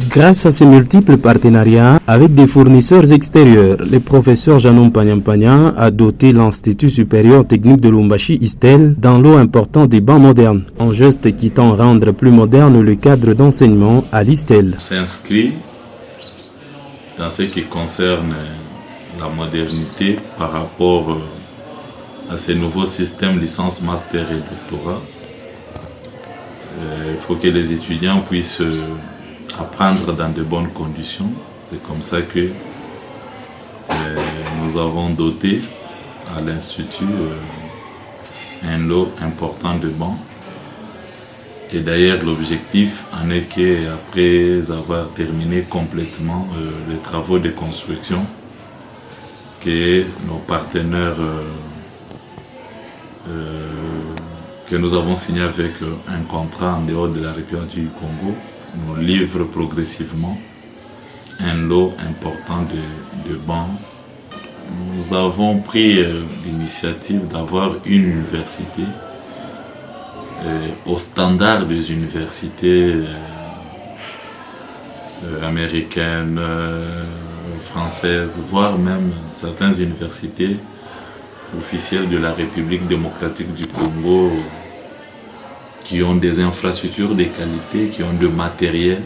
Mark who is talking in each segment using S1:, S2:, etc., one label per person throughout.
S1: Grâce à ces multiples partenariats avec des fournisseurs extérieurs, le professeur Janon Pagnampagna a doté l'Institut supérieur technique de Lubumbashi-Istel d'un lot important des bancs modernes, un geste qui tend à rendre plus moderne le cadre d'enseignement à l'Istel.
S2: S'inscrit dans ce qui concerne la modernité par rapport à ces nouveaux systèmes licence, master et doctorat. Il faut que les étudiants puissent apprendre dans de bonnes conditions. C'est comme ça que nous avons doté à l'Institut un lot important de bancs. Et d'ailleurs, l'objectif en est qu'après avoir terminé complètement les travaux de construction, que nos partenaires que nous avons signé avec un contrat en dehors de la République du Congo nous livrent progressivement un lot important de bancs. Nous avons pris l'initiative d'avoir une université au standard des universités américaines, françaises, voire même certaines universités officielles de la République démocratique du Congo qui ont des infrastructures de qualité, qui ont du matériel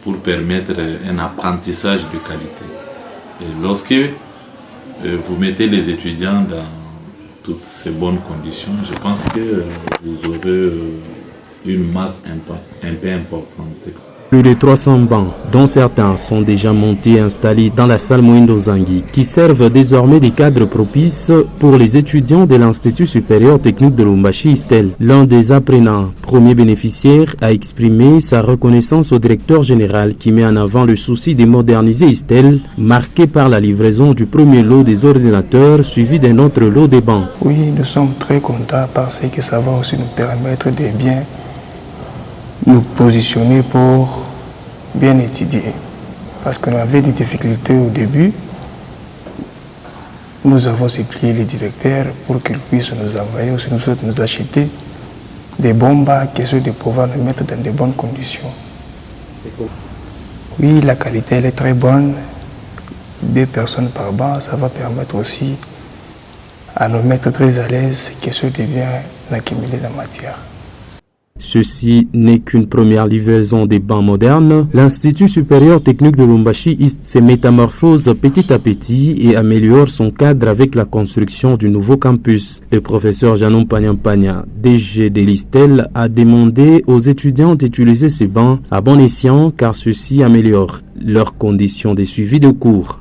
S2: pour permettre un apprentissage de qualité. Et lorsque vous mettez les étudiants dans toutes ces bonnes conditions, je pense que vous aurez une masse un peu importante.
S1: Plus de 300 bancs, dont certains sont déjà montés et installés dans la salle Mwindo Zangui, qui servent désormais des cadres propices pour les étudiants de l'Institut supérieur technique de Lubumbashi-Istel. L'un des apprenants, premier bénéficiaire, a exprimé sa reconnaissance au directeur général qui met en avant le souci de moderniser Istel, marqué par la livraison du premier lot des ordinateurs suivi d'un autre lot de bancs.
S3: Oui, nous sommes très contents parce que ça va aussi nous permettre de bien nous positionner pour bien étudier. Parce qu'on avait des difficultés au début. Nous avons supplié les directeurs pour qu'ils puissent nous envoyer ou si nous souhaitent nous acheter des bons bacs et de pouvoir les mettre dans de bonnes conditions. Oui, la qualité elle est très bonne. 2 personnes par banc, ça va permettre aussi à nous mettre très à l'aise que ce devient d'accumuler la matière.
S1: Ceci n'est qu'une première livraison des bancs modernes. L'Institut supérieur technique de Lubumbashi se métamorphose petit à petit et améliore son cadre avec la construction du nouveau campus. Le professeur Janon Pagnampagna, DG de l'Istel, a demandé aux étudiants d'utiliser ces bancs à bon escient car ceux-ci améliorent leurs conditions de suivi de cours.